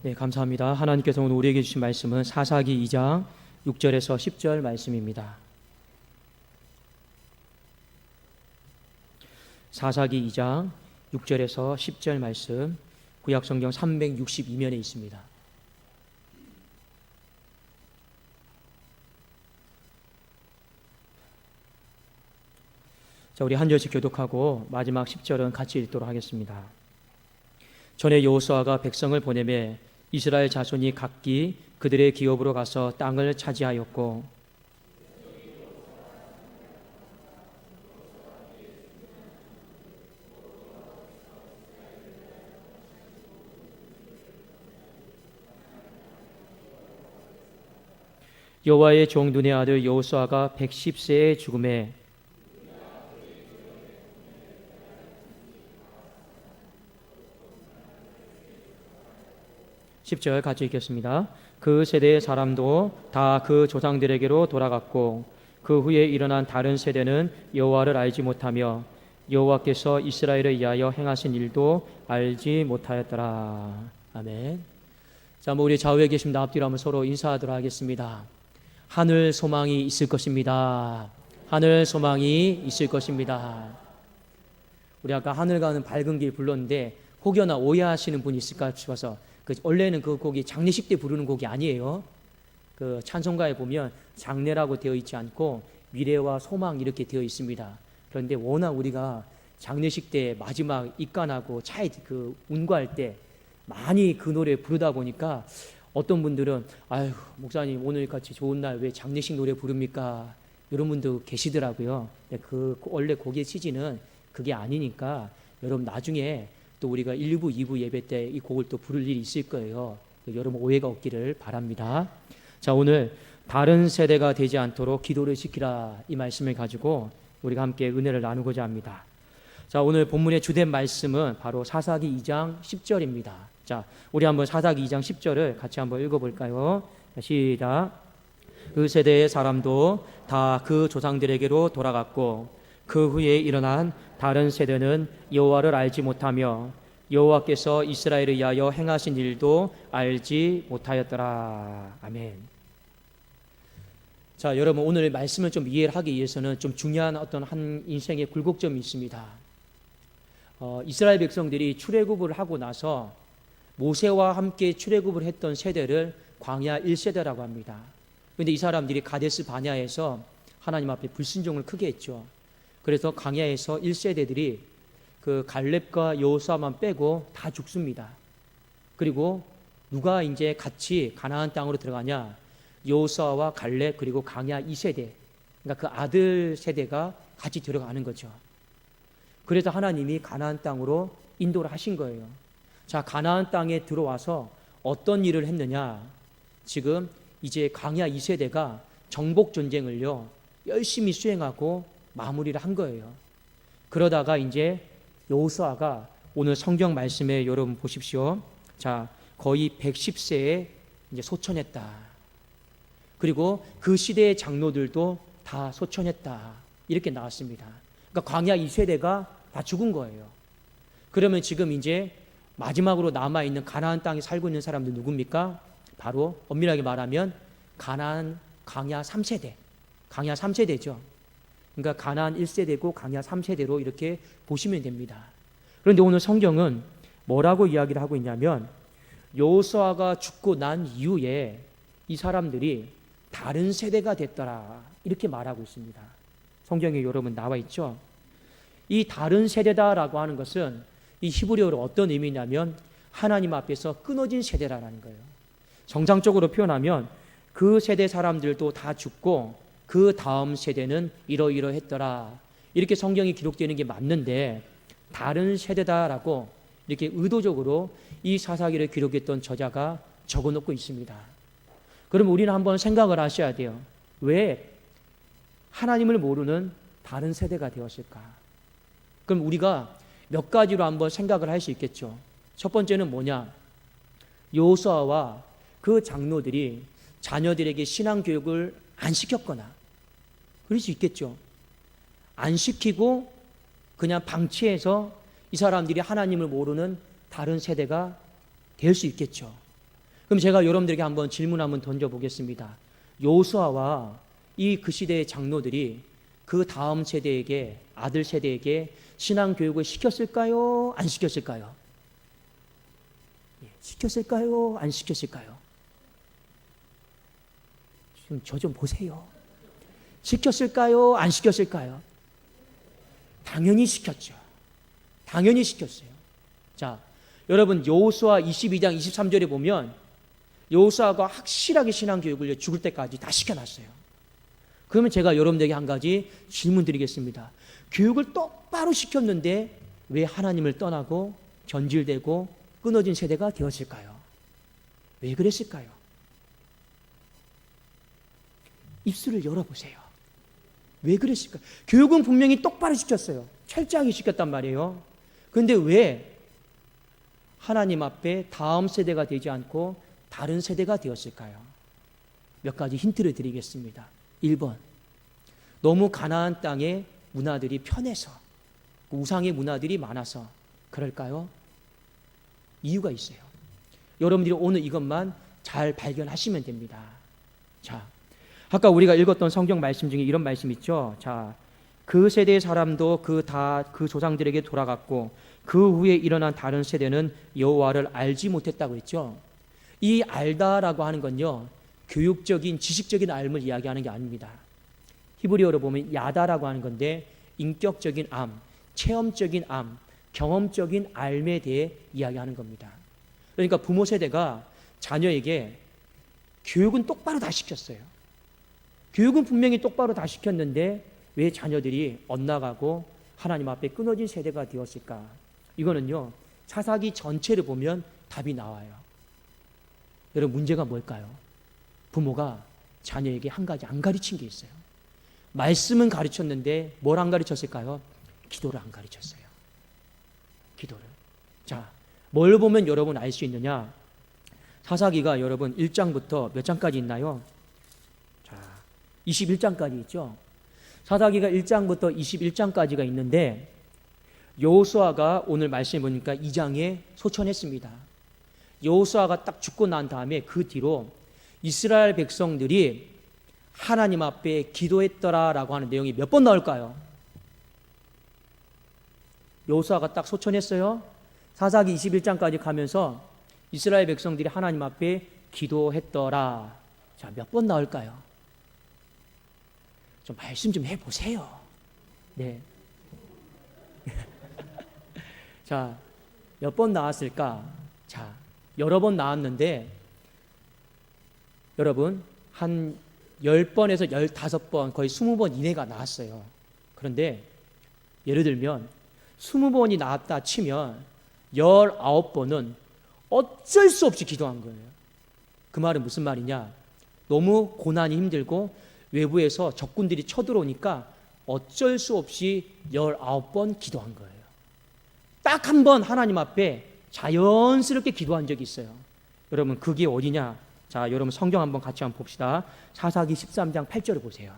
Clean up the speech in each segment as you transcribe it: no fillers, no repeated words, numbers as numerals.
네, 감사합니다. 하나님께서 오늘 우리에게 주신 말씀은 사사기 2장 6절에서 10절 말씀입니다. 사사기 2장 6절에서 10절 말씀, 구약성경 362면에 있습니다. 자, 우리 한 절씩 교독하고 마지막 10절은 같이 읽도록 하겠습니다. 전에 여호수아가 백성을 보내매 이스라엘 자손이 각기 그들의 기업으로 가서 땅을 차지하였고, 여호와의 종 눈의 아들 여호수아가 110세에 죽음에 10절 같이 읽겠습니다. 그 세대의 사람도 다 그 조상들에게로 돌아갔고 그 후에 일어난 다른 세대는 여호와를 알지 못하며 여호와께서 이스라엘을 위하여 행하신 일도 알지 못하였더라. 아멘. 자, 우리 좌우에 계신 앞뒤로 한번 서로 인사하도록 하겠습니다. 하늘 소망이 있을 것입니다. 하늘 소망이 있을 것입니다. 우리 아까 하늘 가는 밝은 길 불렀는데 혹여나 오해하시는 분이 있을까 싶어서 원래는 그 곡이 장례식 때 부르는 곡이 아니에요. 그 찬송가에 보면 장례라고 되어 있지 않고 미래와 소망 이렇게 되어 있습니다. 그런데 워낙 우리가 장례식 때 마지막 입관하고 차에 운구할 때 많이 그 노래 부르다 보니까 어떤 분들은 아유 목사님 오늘 같이 좋은 날 왜 장례식 노래 부릅니까? 이런 분도 계시더라고요. 그 원래 곡의 취지는 그게 아니니까 여러분 나중에 또 우리가 1부, 2부 예배 때 이 곡을 또 부를 일이 있을 거예요. 여러분 오해가 없기를 바랍니다. 자, 오늘 다른 세대가 되지 않도록 기도를 시키라 이 말씀을 가지고 우리가 함께 은혜를 나누고자 합니다. 자, 오늘 본문의 주된 말씀은 바로 사사기 2장 10절입니다. 자, 우리 한번 사사기 2장 10절을 같이 한번 읽어볼까요? 시작. 그 세대의 사람도 다 그 조상들에게로 돌아갔고 그 후에 일어난 다른 세대는 여호와를 알지 못하며 여호와께서 이스라엘을 위하여 행하신 일도 알지 못하였더라. 아멘. 자, 여러분 오늘 말씀을 좀 이해를 하기 위해서는 좀 중요한 어떤 한 인생의 굴곡점이 있습니다. 이스라엘 백성들이 출애굽을 하고 나서 모세와 함께 출애굽을 했던 세대를 광야 1세대라고 합니다. 그런데 이 사람들이 가데스 바냐에서 하나님 앞에 불순종을 크게 했죠. 그래서 광야에서 1세대들이 그 갈렙과 여호수아만 빼고 다 죽습니다. 그리고 누가 이제 같이 가나안 땅으로 들어가냐? 여호수아와 갈렙 그리고 광야 2세대, 그러니까 그 아들 세대가 같이 들어가는 거죠. 그래서 하나님이 가나안 땅으로 인도를 하신 거예요. 자, 가나안 땅에 들어와서 어떤 일을 했느냐? 지금 이제 광야 2세대가 정복 전쟁을요 열심히 수행하고 마무리를 한 거예요. 그러다가 이제 여호수아가 오늘 성경 말씀에 여러분 보십시오. 자, 거의 110세에 이제 소천했다. 그리고 그 시대의 장로들도 다 소천했다. 이렇게 나왔습니다. 그러니까 광야 2세대가 다 죽은 거예요. 그러면 지금 이제 마지막으로 남아있는 가나안 땅에 살고 있는 사람들 누굽니까? 바로 엄밀하게 말하면 가나안 광야 3세대. 광야 3세대죠. 그러니까 가나안 1세대고 광야 3세대로 이렇게 보시면 됩니다. 그런데 오늘 성경은 뭐라고 이야기를 하고 있냐면 여호수아가 죽고 난 이후에 이 사람들이 다른 세대가 됐더라 이렇게 말하고 있습니다. 성경에 여러분 나와 있죠. 이 다른 세대다라고 하는 것은 이 히브리어로 어떤 의미냐면 하나님 앞에서 끊어진 세대라는 거예요. 정상적으로 표현하면 그 세대 사람들도 다 죽고 그 다음 세대는 이러이러했더라 이렇게 성경이 기록되는 게 맞는데 다른 세대다라고 이렇게 의도적으로 이 사사기를 기록했던 저자가 적어놓고 있습니다. 그럼 우리는 한번 생각을 하셔야 돼요. 왜 하나님을 모르는 다른 세대가 되었을까? 그럼 우리가 몇 가지로 한번 생각을 할 수 있겠죠. 첫 번째는 뭐냐? 여호수아와 그 장로들이 자녀들에게 신앙교육을 안 시켰거나 그럴 수 있겠죠. 안 시키고 그냥 방치해서 이 사람들이 하나님을 모르는 다른 세대가 될 수 있겠죠. 그럼 제가 여러분들에게 한번 질문 한번 던져보겠습니다. 여호수아와 그 시대의 장로들이 그 다음 세대에게, 아들 세대에게 신앙 교육을 시켰을까요? 안 시켰을까요? 시켰을까요? 안 시켰을까요? 지금 저 좀 보세요. 시켰을까요? 안 시켰을까요? 당연히 시켰죠. 당연히 시켰어요. 자, 여러분 여호수아 22장 23절에 보면 여호수아가 확실하게 신앙 교육을 죽을 때까지 다 시켜놨어요. 그러면 제가 여러분들에게 한 가지 질문 드리겠습니다. 교육을 똑바로 시켰는데 왜 하나님을 떠나고 변질되고 끊어진 세대가 되었을까요? 왜 그랬을까요? 입술을 열어보세요. 왜 그랬을까요? 교육은 분명히 똑바로 시켰어요. 철저하게 시켰단 말이에요. 그런데 왜 하나님 앞에 다음 세대가 되지 않고 다른 세대가 되었을까요? 몇 가지 힌트를 드리겠습니다. 1번, 너무 가나안 땅의 문화들이 편해서, 우상의 문화들이 많아서 그럴까요? 이유가 있어요. 여러분들이 오늘 이것만 잘 발견하시면 됩니다. 자, 아까 우리가 읽었던 성경 말씀 중에 이런 말씀 있죠. 자, 그 세대의 사람도 그 조상들에게 돌아갔고 그 후에 일어난 다른 세대는 여호와를 알지 못했다고 했죠. 이 알다라고 하는 건요, 교육적인 지식적인 알을 이야기하는 게 아닙니다. 히브리어로 보면 야다라고 하는 건데 인격적인 암, 체험적인 암, 경험적인 알에 대해 이야기하는 겁니다. 그러니까 부모 세대가 자녀에게 교육은 똑바로 다 시켰어요. 교육은 분명히 똑바로 다 시켰는데 왜 자녀들이 엇나가고 하나님 앞에 끊어진 세대가 되었을까? 이거는요, 사사기 전체를 보면 답이 나와요. 여러분, 문제가 뭘까요? 부모가 자녀에게 한 가지 안 가르친 게 있어요. 말씀은 가르쳤는데 뭘 안 가르쳤을까요? 기도를 안 가르쳤어요. 기도를. 자, 뭘 보면 여러분 알 수 있느냐? 사사기가 여러분 1장부터 몇 장까지 있나요? 자, 21장까지 있죠. 사사기가 1장부터 21장까지가 있는데 여호수아가 오늘 말씀해 보니까 2장에 소천했습니다. 여호수아가 딱 죽고 난 다음에 그 뒤로 이스라엘 백성들이 하나님 앞에 기도했더라라고 하는 내용이 몇 번 나올까요? 여호수아가 딱 소천했어요. 사사기 21장까지 가면서 이스라엘 백성들이 하나님 앞에 기도했더라. 자, 몇 번 나올까요? 좀 말씀 좀 해보세요. 네. 자, 몇 번 나왔을까? 자, 여러 번 나왔는데 여러분 한 10번에서 15번, 거의 20번 이내가 나왔어요. 그런데 예를 들면 20번이 나왔다 치면 19번은 어쩔 수 없이 기도한 거예요. 그 말은 무슨 말이냐? 너무 고난이 힘들고 외부에서 적군들이 쳐들어오니까 어쩔 수 없이 19번 기도한 거예요. 딱 한 번 하나님 앞에 자연스럽게 기도한 적이 있어요. 여러분, 그게 어디냐? 자, 여러분 성경 한번 같이 한번 봅시다. 사사기 13장 8절을 보세요.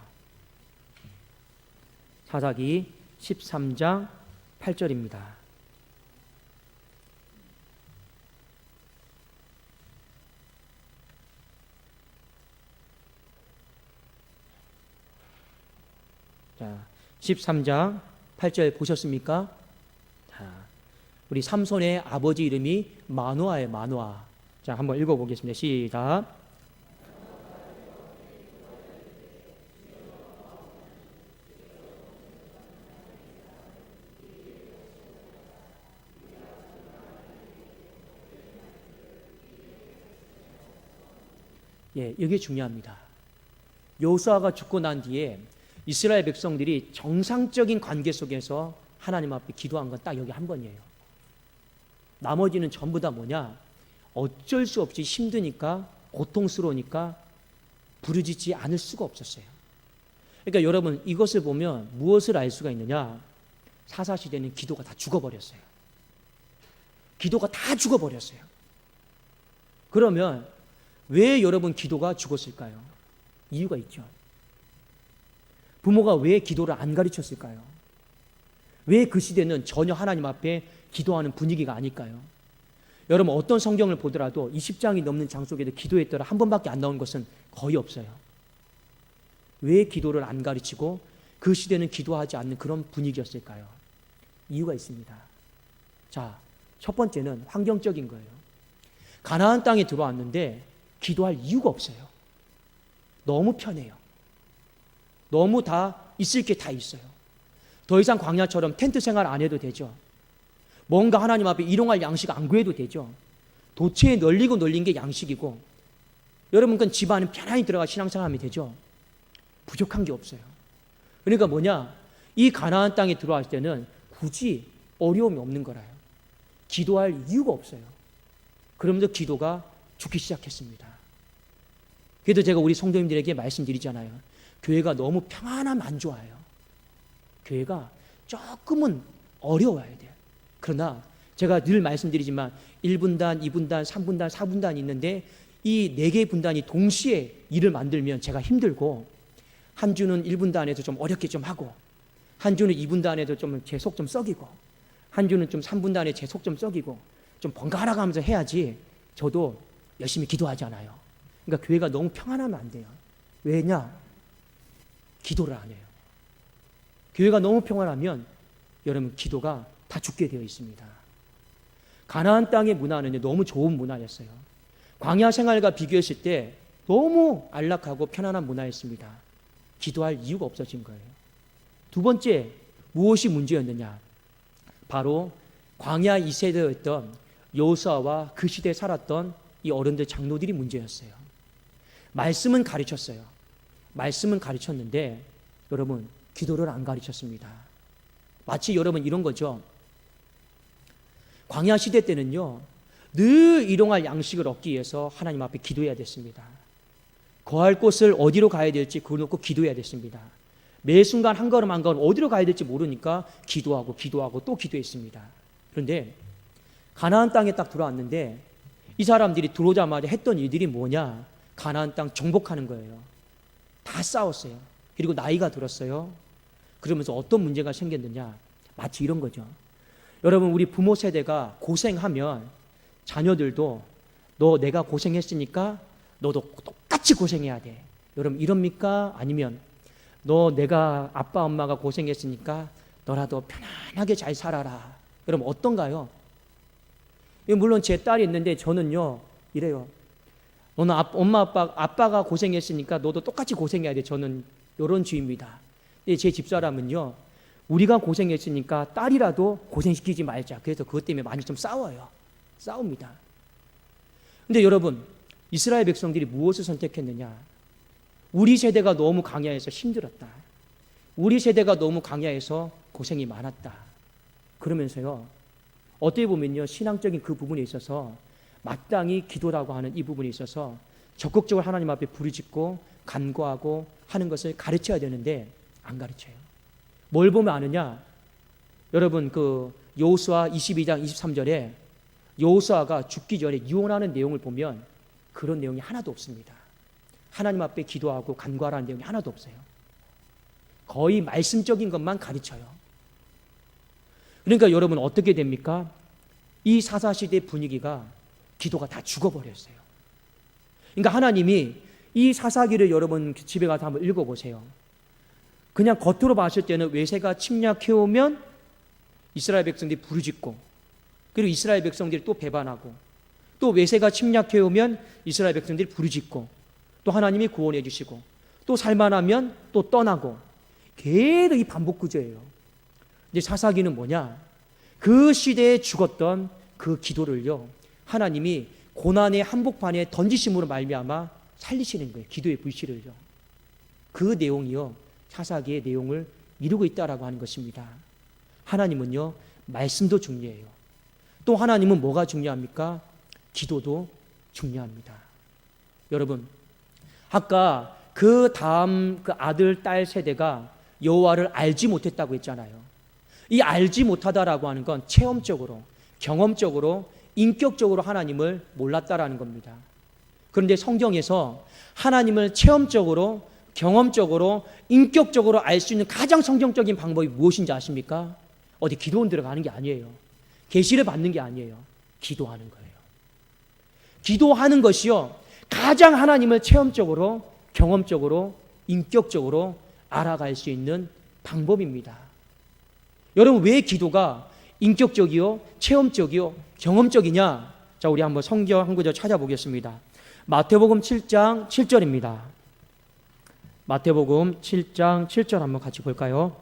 사사기 13장 8절입니다. 자, 13장 8절 보셨습니까? 자, 우리 삼손의 아버지 이름이 마노아예요. 마노아. 자, 한번 읽어보겠습니다. 시작. 예, 이게 중요합니다. 여호수아가 죽고 난 뒤에 이스라엘 백성들이 정상적인 관계 속에서 하나님 앞에 기도한 건 딱 여기 한 번이에요. 나머지는 전부 다 뭐냐? 어쩔 수 없이 힘드니까, 고통스러우니까 부르짖지 않을 수가 없었어요. 그러니까 여러분, 이것을 보면 무엇을 알 수가 있느냐? 사사시대는 기도가 다 죽어버렸어요. 기도가 다 죽어버렸어요. 그러면 왜 여러분 기도가 죽었을까요? 이유가 있죠. 부모가 왜 기도를 안 가르쳤을까요? 왜 그 시대는 전혀 하나님 앞에 기도하는 분위기가 아닐까요? 여러분 어떤 성경을 보더라도 20장이 넘는 장 속에도 기도했더라 한 번밖에 안 나온 것은 거의 없어요. 왜 기도를 안 가르치고 그 시대는 기도하지 않는 그런 분위기였을까요? 이유가 있습니다. 자, 첫 번째는 환경적인 거예요. 가나안 땅에 들어왔는데 기도할 이유가 없어요. 너무 편해요. 너무 다 있을 게 다 있어요. 더 이상 광야처럼 텐트 생활 안 해도 되죠. 뭔가 하나님 앞에 일용할 양식 안 구해도 되죠. 도처에 널리고 널린 게 양식이고, 여러분 그건 집 안에 편안히 들어가 신앙생활하면 되죠. 부족한 게 없어요. 그러니까 뭐냐, 이 가나안 땅에 들어왔을 때는 굳이 어려움이 없는 거라요. 기도할 이유가 없어요. 그러면서 기도가 죽기 시작했습니다. 그래도 제가 우리 성도님들에게 말씀드리잖아요. 교회가 너무 평안하면 안 좋아요. 교회가 조금은 어려워야 돼요. 그러나 제가 늘 말씀드리지만 1분단, 2분단, 3분단, 4분단이 있는데 이 4개의 분단이 동시에 일을 만들면 제가 힘들고, 한 주는 1분단에서 좀 어렵게 좀 하고, 한 주는 2분단에서 좀 제 속 좀 썩이고, 한 주는 좀 3분단에 제 속 좀 썩이고, 좀 번갈아 가면서 해야지 저도 열심히 기도하잖아요. 그러니까 교회가 너무 평안하면 안 돼요. 왜냐? 기도를 안 해요. 교회가 너무 평안하면 여러분 기도가 다 죽게 되어 있습니다. 가나안 땅의 문화는 너무 좋은 문화였어요. 광야 생활과 비교했을 때 너무 안락하고 편안한 문화였습니다. 기도할 이유가 없어진 거예요. 두 번째, 무엇이 문제였느냐? 바로 광야 2세대였던 여호수아와 그 시대에 살았던 이 어른들 장로들이 문제였어요. 말씀은 가르쳤어요. 말씀은 가르쳤는데 여러분 기도를 안 가르쳤습니다. 마치 여러분 이런 거죠. 광야 시대 때는요, 늘 일용할 양식을 얻기 위해서 하나님 앞에 기도해야 됐습니다. 거할 곳을 어디로 가야 될지 그걸 놓고 기도해야 됐습니다. 매 순간 한 걸음 한 걸음 어디로 가야 될지 모르니까 기도하고 또 기도했습니다. 그런데 가나안 땅에 딱 들어왔는데 이 사람들이 들어오자마자 했던 일들이 뭐냐? 가나안 땅 정복하는 거예요. 다 싸웠어요. 그리고 나이가 들었어요. 그러면서 어떤 문제가 생겼느냐? 마치 이런 거죠. 여러분 우리 부모 세대가 고생하면 자녀들도 너 내가 고생했으니까 너도 똑같이 고생해야 돼. 여러분 이럽니까? 아니면 너 내가 아빠 엄마가 고생했으니까 너라도 편안하게 잘 살아라. 여러분 어떤가요? 물론 제 딸이 있는데 저는요 이래요. 너는 아빠가 고생했으니까 너도 똑같이 고생해야 돼. 저는 이런 주의입니다. 제 집사람은요, 우리가 고생했으니까 딸이라도 고생시키지 말자. 그래서 그것 때문에 많이 좀 싸웁니다. 근데 여러분, 이스라엘 백성들이 무엇을 선택했느냐? 우리 세대가 너무 광야에서 힘들었다. 우리 세대가 너무 광야에서 고생이 많았다. 그러면서요, 어떻게 보면요, 신앙적인 그 부분에 있어서 마땅히 기도라고 하는 이 부분에 있어서 적극적으로 하나님 앞에 부르짖고 간구하고 하는 것을 가르쳐야 되는데 안 가르쳐요. 뭘 보면 아느냐? 여러분 그 여호수아 22장 23절에 여호수아가 죽기 전에 유언하는 내용을 보면 그런 내용이 하나도 없습니다. 하나님 앞에 기도하고 간구하라는 내용이 하나도 없어요. 거의 말씀적인 것만 가르쳐요. 그러니까 여러분 어떻게 됩니까? 이 사사시대 분위기가 기도가 다 죽어버렸어요. 그러니까 하나님이 이 사사기를 여러분 집에 가서 한번 읽어보세요. 그냥 겉으로 봤을 때는 외세가 침략해오면 이스라엘 백성들이 부르짖고, 그리고 이스라엘 백성들이 또 배반하고, 또 외세가 침략해오면 이스라엘 백성들이 부르짖고, 또 하나님이 구원해 주시고, 또 살만하면 또 떠나고, 계속 이 반복 구조예요. 근데 사사기는 뭐냐? 그 시대에 죽었던 그 기도를요, 하나님이 고난의 한복판에 던지심으로 말미암아 살리시는 거예요. 기도의 불씨를요. 그 내용이요, 사사기의 내용을 이루고 있다라고 하는 것입니다. 하나님은요, 말씀도 중요해요. 또 하나님은 뭐가 중요합니까? 기도도 중요합니다. 여러분, 아까 그 다음 그 아들, 딸 세대가 여호와를 알지 못했다고 했잖아요. 이 알지 못하다라고 하는 건 체험적으로, 경험적으로, 인격적으로 하나님을 몰랐다라는 겁니다. 그런데 성경에서 하나님을 체험적으로, 경험적으로, 인격적으로 알 수 있는 가장 성경적인 방법이 무엇인지 아십니까? 어디 기도원 들어가는 게 아니에요. 계시를 받는 게 아니에요. 기도하는 거예요. 기도하는 것이요, 가장 하나님을 체험적으로, 경험적으로, 인격적으로 알아갈 수 있는 방법입니다. 여러분, 왜 기도가 인격적이요, 체험적이요, 경험적이냐? 자, 우리 한번 성경 한 구절 찾아보겠습니다. 마태복음 7장 7절입니다. 마태복음 7장 7절 한번 같이 볼까요?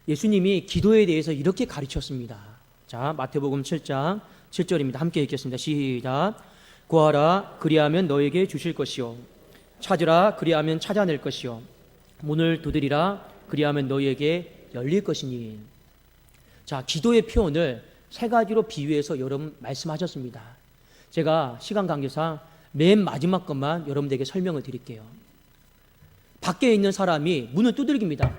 예수님이 기도에 대해서 이렇게 가르쳤습니다. 자, 마태복음 7장 7절입니다. 함께 읽겠습니다. 시작. 구하라, 그리하면 너에게 주실 것이요, 찾으라, 그리하면 찾아낼 것이요, 문을 두드리라, 그리하면 너에게 열릴 것이니. 자, 기도의 표현을 세 가지로 비유해서 여러분 말씀하셨습니다. 제가 시간 관계상 맨 마지막 것만 여러분들에게 설명을 드릴게요. 밖에 있는 사람이 문을 두드립니다.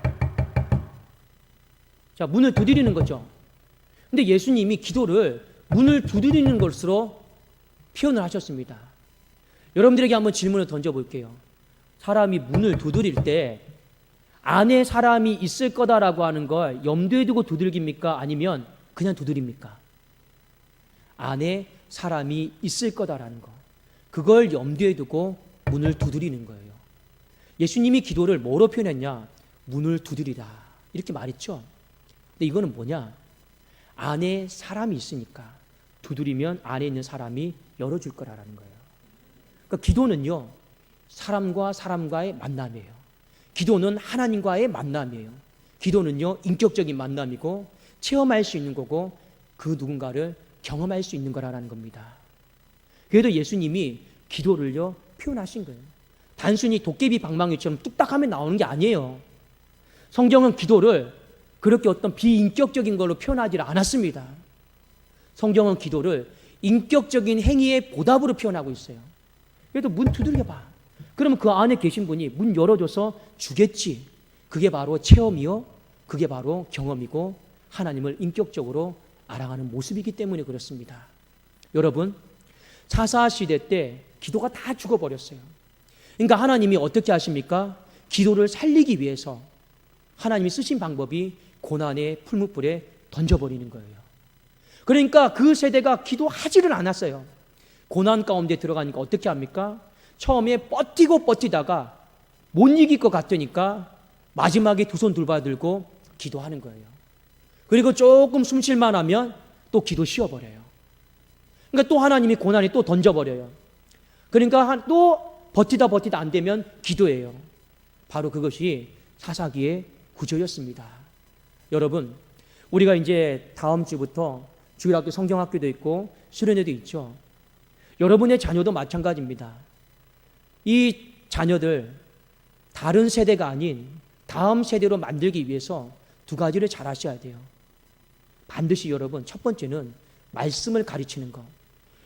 자, 문을 두드리는 거죠. 근데 예수님이 기도를 문을 두드리는 것으로 표현을 하셨습니다. 여러분들에게 한번 질문을 던져볼게요. 사람이 문을 두드릴 때 안에 사람이 있을 거다라고 하는 걸 염두에 두고 두들깁니까? 아니면 그냥 두드립니까? 안에 사람이 있을 거다라는 거, 그걸 염두에 두고 문을 두드리는 거예요. 예수님이 기도를 뭐로 표현했냐? 문을 두드리라, 이렇게 말했죠. 근데 이거는 뭐냐? 안에 사람이 있으니까 두드리면 안에 있는 사람이 열어줄 거라는 거예요. 그러니까 기도는요, 사람과 사람과의 만남이에요. 기도는 하나님과의 만남이에요. 기도는요, 인격적인 만남이고 체험할 수 있는 거고 그 누군가를 경험할 수 있는 거라는 겁니다. 그래도 예수님이 기도를요 표현하신 거예요. 단순히 도깨비 방망이처럼 뚝딱 하면 나오는 게 아니에요. 성경은 기도를 그렇게 어떤 비인격적인 걸로 표현하지 않았습니다. 성경은 기도를 인격적인 행위의 보답으로 표현하고 있어요. 그래도 문 두드려봐. 그러면 그 안에 계신 분이 문 열어줘서 주겠지. 그게 바로 체험이요, 그게 바로 경험이고 하나님을 인격적으로 알아가는 모습이기 때문에 그렇습니다. 여러분, 사사시대 때 기도가 다 죽어버렸어요. 그러니까 하나님이 어떻게 하십니까? 기도를 살리기 위해서 하나님이 쓰신 방법이 고난의 풀무불에 던져버리는 거예요. 그러니까 그 세대가 기도하지를 않았어요. 고난 가운데 들어가니까 어떻게 합니까? 처음에 버티다가 못 이길 것 같으니까 마지막에 두 손 둘러들고 기도하는 거예요. 그리고 조금 숨 쉴만 하면 또 기도 쉬어버려요. 그러니까 또 하나님이 고난에 또 던져버려요. 그러니까 또 버티다 안 되면 기도해요. 바로 그것이 사사기의 구조였습니다. 여러분, 우리가 이제 다음 주부터 주일학교 성경학교도 있고 수련회도 있죠. 여러분의 자녀도 마찬가지입니다. 이 자녀들 다른 세대가 아닌 다음 세대로 만들기 위해서 두 가지를 잘 하셔야 돼요. 반드시 여러분, 첫 번째는 말씀을 가르치는 거,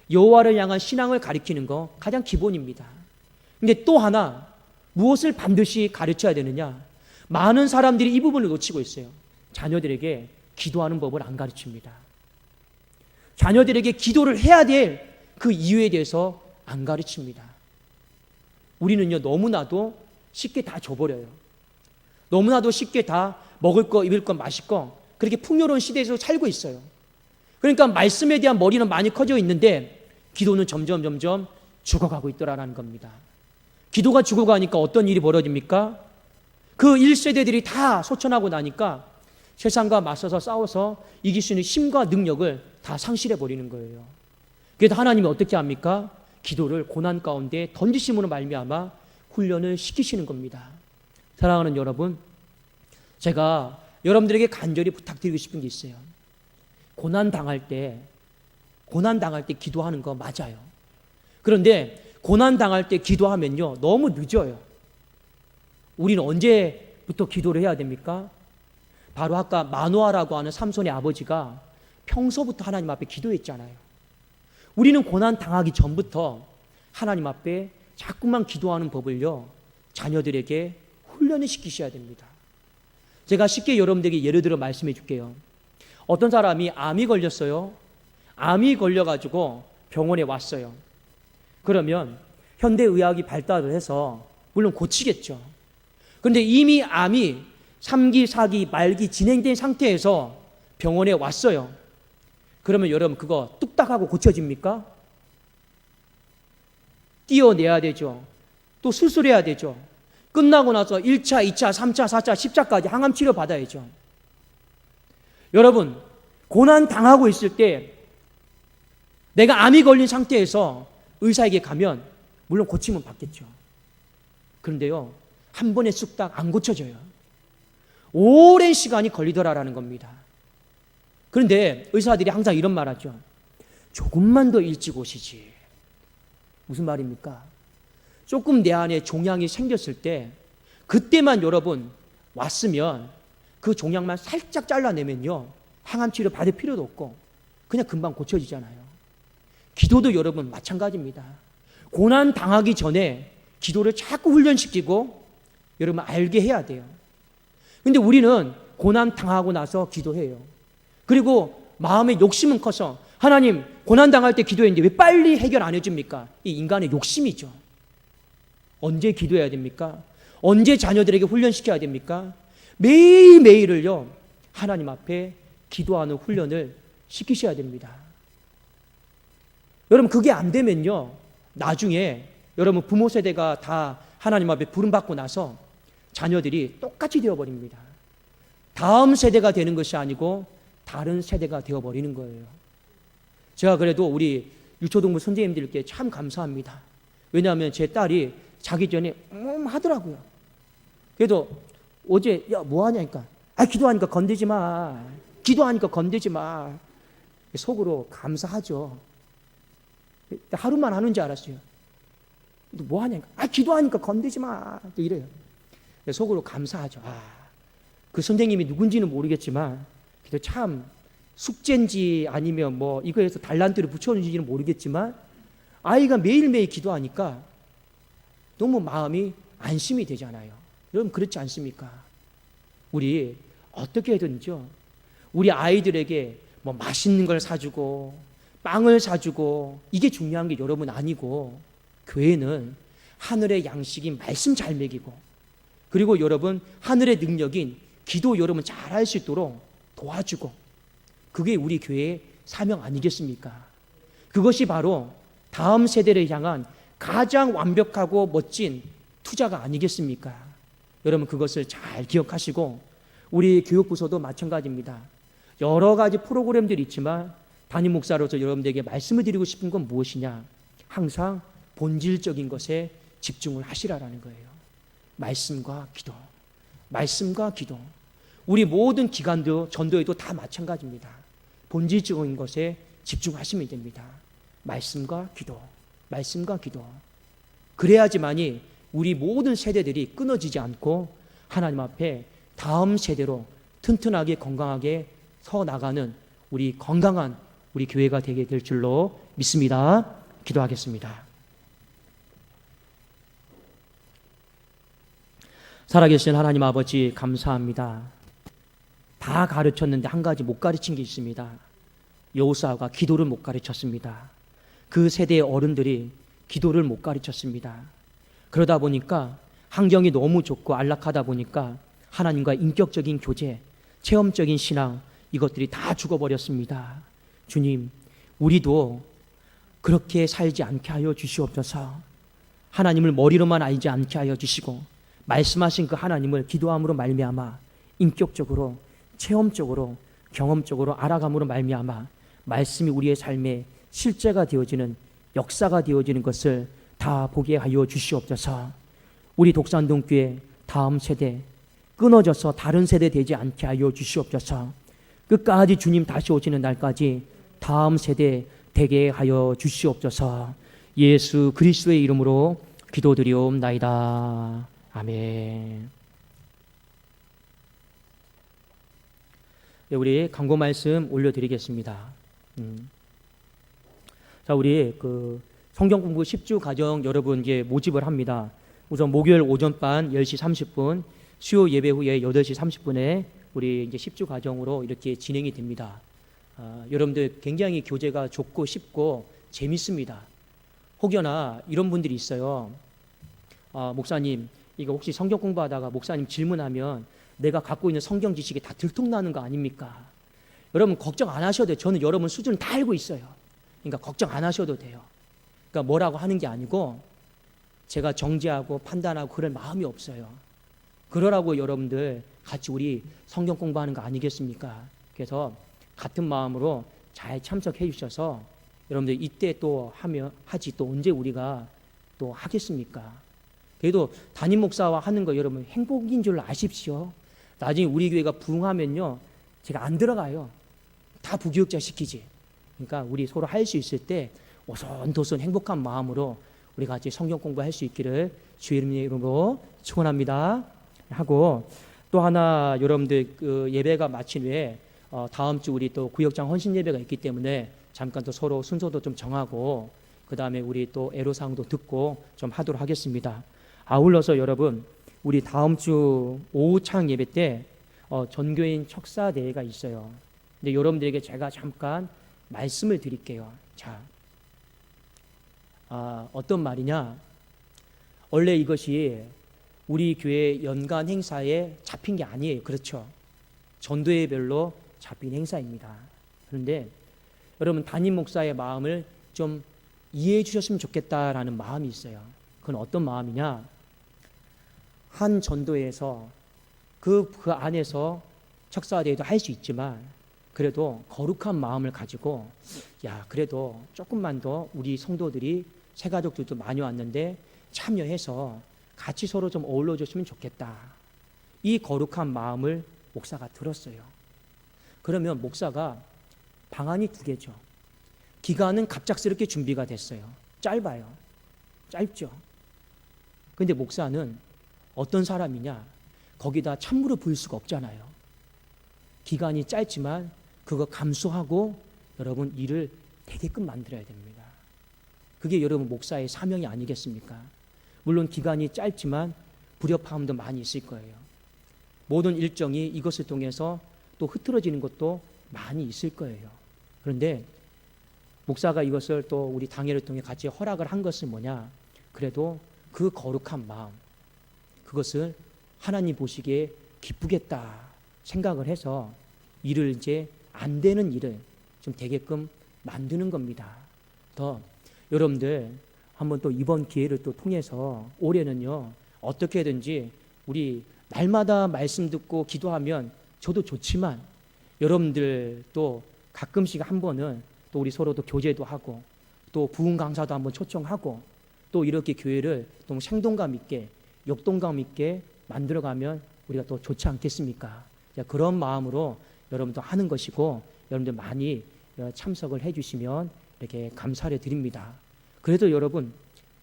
여호와를 향한 신앙을 가르치는 거 가장 기본입니다. 근데 또 하나 무엇을 반드시 가르쳐야 되느냐? 많은 사람들이 이 부분을 놓치고 있어요. 자녀들에게 기도하는 법을 안 가르칩니다. 자녀들에게 기도를 해야 될 그 이유에 대해서 안 가르칩니다. 우리는요, 너무나도 쉽게 다 줘버려요. 너무나도 쉽게 다 먹을 거, 입을 거, 마실 거, 그렇게 풍요로운 시대에서 살고 있어요. 그러니까 말씀에 대한 머리는 많이 커져 있는데 기도는 점점 죽어가고 있더라는 겁니다. 기도가 죽어가니까 어떤 일이 벌어집니까? 그 1세대들이 다 소천하고 나니까 세상과 맞서서 싸워서 이길 수 있는 힘과 능력을 다 상실해버리는 거예요. 그래서 하나님이 어떻게 합니까? 기도를 고난 가운데 던지심으로 말미암아 훈련을 시키시는 겁니다. 사랑하는 여러분, 제가 여러분들에게 간절히 부탁드리고 싶은 게 있어요. 고난 당할 때 기도하는 거 맞아요. 그런데 고난 당할 때 기도하면요, 너무 늦어요. 우리는 언제부터 기도를 해야 됩니까? 바로 아까 마노아라고 하는 삼손의 아버지가 평소부터 하나님 앞에 기도했잖아요. 우리는 고난 당하기 전부터 하나님 앞에 자꾸만 기도하는 법을요, 자녀들에게 훈련을 시키셔야 됩니다. 제가 쉽게 여러분들에게 예를 들어 말씀해 줄게요. 어떤 사람이 암이 걸렸어요. 암이 걸려가지고 병원에 왔어요. 그러면 현대의학이 발달을 해서 물론 고치겠죠. 그런데 이미 암이 3기, 4기, 말기 진행된 상태에서 병원에 왔어요. 그러면 여러분 그거 뚝딱 하고 고쳐집니까? 띄어내야 되죠. 또 수술해야 되죠. 끝나고 나서 1차, 2차, 3차, 4차, 10차까지 항암 치료 받아야죠. 여러분, 고난 당하고 있을 때 내가 암이 걸린 상태에서 의사에게 가면 물론 고침은 받겠죠. 그런데요, 한 번에 쑥딱 안 고쳐져요. 오랜 시간이 걸리더라라는 겁니다. 그런데 의사들이 항상 이런 말 하죠. 조금만 더 일찍 오시지. 무슨 말입니까? 조금 내 안에 종양이 생겼을 때 그때만 여러분 왔으면 그 종양만 살짝 잘라내면요, 항암치료 받을 필요도 없고 그냥 금방 고쳐지잖아요. 기도도 여러분 마찬가지입니다. 고난 당하기 전에 기도를 자꾸 훈련시키고 여러분 알게 해야 돼요. 근데 우리는 고난 당하고 나서 기도해요. 그리고 마음의 욕심은 커서 하나님 고난 당할 때 기도했는데 왜 빨리 해결 안 해줍니까? 이 인간의 욕심이죠. 언제 기도해야 됩니까? 언제 자녀들에게 훈련시켜야 됩니까? 매일매일을요, 하나님 앞에 기도하는 훈련을 시키셔야 됩니다. 여러분 그게 안 되면요, 나중에 여러분 부모 세대가 다 하나님 앞에 부름받고 나서 자녀들이 똑같이 되어버립니다. 다음 세대가 되는 것이 아니고 다른 세대가 되어버리는 거예요. 제가 그래도 우리 유초동부 선생님들께 참 감사합니다. 왜냐하면 제 딸이 자기 전에 하더라고요. 그래도 어제 야 뭐하냐니까, 기도하니까 건들지 마, 기도하니까 건들지 마. 속으로 감사하죠. 하루만 하는 줄 알았어요. 뭐하냐니까, 기도하니까 건들지 마, 또 이래요. 속으로 감사하죠. 그 선생님이 누군지는 모르겠지만 그래도 참 숙제인지 아니면 뭐 이거에서 달란트를 붙여주는지는 모르겠지만 아이가 매일매일 기도하니까 너무 마음이 안심이 되잖아요. 여러분 그렇지 않습니까? 우리 어떻게 해든지요, 우리 아이들에게 뭐 맛있는 걸 사주고 빵을 사주고 이게 중요한 게 여러분 아니고, 교회는 하늘의 양식인 말씀 잘 먹이고, 그리고 여러분 하늘의 능력인 기도 여러분 잘 할 수 있도록 도와주고, 그게 우리 교회의 사명 아니겠습니까? 그것이 바로 다음 세대를 향한 가장 완벽하고 멋진 투자가 아니겠습니까? 여러분 그것을 잘 기억하시고, 우리 교육부서도 마찬가지입니다. 여러 가지 프로그램들이 있지만 담임 목사로서 여러분들에게 말씀을 드리고 싶은 건 무엇이냐? 항상 본질적인 것에 집중을 하시라라는 거예요. 말씀과 기도, 말씀과 기도. 우리 모든 기관도 전도에도 다 마찬가지입니다. 본질적인 것에 집중하시면 됩니다. 말씀과 기도, 말씀과 기도. 그래야지만이 우리 모든 세대들이 끊어지지 않고 하나님 앞에 다음 세대로 튼튼하게 건강하게 서 나가는 우리 건강한 우리 교회가 되게 될 줄로 믿습니다. 기도하겠습니다. 살아계신 하나님 아버지 감사합니다. 다 가르쳤는데 한 가지 못 가르친 게 있습니다. 여호수아가 기도를 못 가르쳤습니다. 그 세대의 어른들이 기도를 못 가르쳤습니다. 그러다 보니까 환경이 너무 좋고 안락하다 보니까 하나님과 인격적인 교제, 체험적인 신앙 이것들이 다 죽어버렸습니다. 주님, 우리도 그렇게 살지 않게 하여 주시옵소서. 하나님을 머리로만 알지 않게 하여 주시고 말씀하신 그 하나님을 기도함으로 말미암아 인격적으로, 체험적으로, 경험적으로 알아감으로 말미암아 말씀이 우리의 삶에 실제가 되어지는, 역사가 되어지는 것을 다 보게 하여 주시옵소서. 우리 독산동교회 다음 세대 끊어져서 다른 세대 되지 않게 하여 주시옵소서. 끝까지 주님 다시 오시는 날까지 다음 세대 되게 하여 주시옵소서. 예수 그리스도의 이름으로 기도드리옵나이다. 아멘. 네, 우리 광고 말씀 올려드리겠습니다. 자, 우리 그 성경 공부 10주 과정 여러분 이제 모집을 합니다. 우선 목요일 오전반 10시 30분, 수요 예배 후에 8시 30분에 우리 이제 10주 과정으로 이렇게 진행이 됩니다. 여러분들 굉장히 교재가 좋고 쉽고 재밌습니다. 혹여나 이런 분들이 있어요. 목사님, 이거 혹시 성경 공부하다가 목사님 질문하면 내가 갖고 있는 성경 지식이 다 들통나는 거 아닙니까? 여러분 걱정 안 하셔도 돼요. 저는 여러분 수준을 다 알고 있어요. 그러니까 걱정 안 하셔도 돼요. 그러니까 뭐라고 하는 게 아니고 제가 정죄하고 판단하고 그럴 마음이 없어요. 그러라고 여러분들 같이 우리 성경 공부하는 거 아니겠습니까? 그래서 같은 마음으로 잘 참석해 주셔서 여러분들 이때 또 하지 또 언제 우리가 또 하겠습니까? 그래도 담임 목사와 하는 거 여러분 행복인 줄 아십시오. 나중에 우리 교회가 부흥하면요, 제가 안 들어가요. 다 부교육자 시키지. 그러니까 우리 서로 할 수 있을 때 오손도손 행복한 마음으로 우리 같이 성경 공부할 수 있기를 주의 이름으로 축원합니다. 하고 또 하나 여러분들 그 예배가 마친 후에 다음 주 우리 또 구역장 헌신 예배가 있기 때문에 잠깐 또 서로 순서도 좀 정하고 그 다음에 우리 또 애로사항도 듣고 좀 하도록 하겠습니다. 아울러서 여러분 우리 다음 주 오후 찬양 예배 때 전교인 척사 대회가 있어요. 근데 여러분들에게 제가 잠깐 말씀을 드릴게요. 자, 어떤 말이냐? 원래 이것이 우리 교회 연간 행사에 잡힌 게 아니에요. 그렇죠? 전도회별로 잡힌 행사입니다. 그런데 여러분 담임 목사의 마음을 좀 이해해 주셨으면 좋겠다라는 마음이 있어요. 그건 어떤 마음이냐? 한 전도회에서 그 안에서 척사대회도 할 수 있지만 그래도 거룩한 마음을 가지고 그래도 조금만 더 우리 성도들이 새가족들도 많이 왔는데 참여해서 같이 서로 좀 어울려 줬으면 좋겠다. 이 거룩한 마음을 목사가 들었어요. 그러면 목사가 방안이 두 개죠. 기간은 갑작스럽게 준비가 됐어요. 짧아요. 짧죠. 근데 목사는 어떤 사람이냐? 거기다 찬물을 부을 수가 없잖아요. 기간이 짧지만 그거 감수하고 여러분 일을 되게끔 만들어야 됩니다. 그게 여러분 목사의 사명이 아니겠습니까? 물론 기간이 짧지만 불협화음도 많이 있을 거예요. 모든 일정이 이것을 통해서 또 흐트러지는 것도 많이 있을 거예요. 그런데 목사가 이것을 또 우리 당회를 통해 같이 허락을 한 것은 뭐냐? 그래도 그 거룩한 마음, 그것을 하나님 보시기에 기쁘겠다 생각을 해서 일을 이제 안 되는 일을 좀 되게끔 만드는 겁니다. 더 여러분들 한번 또 이번 기회를 또 통해서 올해는요 어떻게든지 우리 날마다 말씀 듣고 기도하면 저도 좋지만 여러분들 또 가끔씩 한 번은 또 우리 서로 또 교제도 하고 또 부흥 강사도 한번 초청하고 또 이렇게 교회를 또 생동감 있게 역동감 있게 만들어가면 우리가 또 좋지 않겠습니까? 그런 마음으로 여러분도 하는 것이고 여러분들 많이 참석을 해주시면 이렇게 감사를 드립니다. 그래도 여러분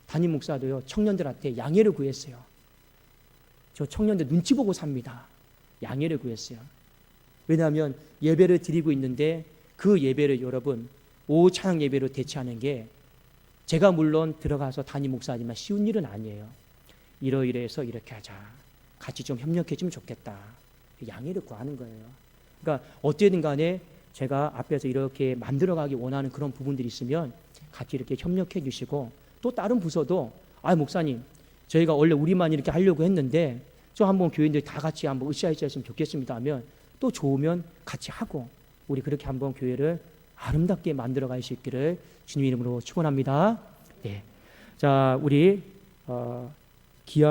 담임 목사도요 청년들한테 양해를 구했어요. 저 청년들 눈치 보고 삽니다. 양해를 구했어요. 왜냐하면 예배를 드리고 있는데 그 예배를 여러분 오후 찬양 예배로 대체하는 게 제가 물론 들어가서 담임 목사지만 쉬운 일은 아니에요. 이러이러해서 이렇게 하자. 같이 좀 협력해 주면 좋겠다. 양해를 구하는 거예요. 그러니까 어쨌든 간에 제가 앞에서 이렇게 만들어가기 원하는 그런 부분들이 있으면 같이 이렇게 협력해 주시고 또 다른 부서도 목사님 저희가 원래 우리만 이렇게 하려고 했는데 저 한번 교인들 다 같이 한번 으쌰으쌰 했으면 좋겠습니다 하면 또 좋으면 같이 하고 우리 그렇게 한번 교회를 아름답게 만들어 갈 수 있기를 주님 이름으로 축원합니다. 네. 자, 우리 기아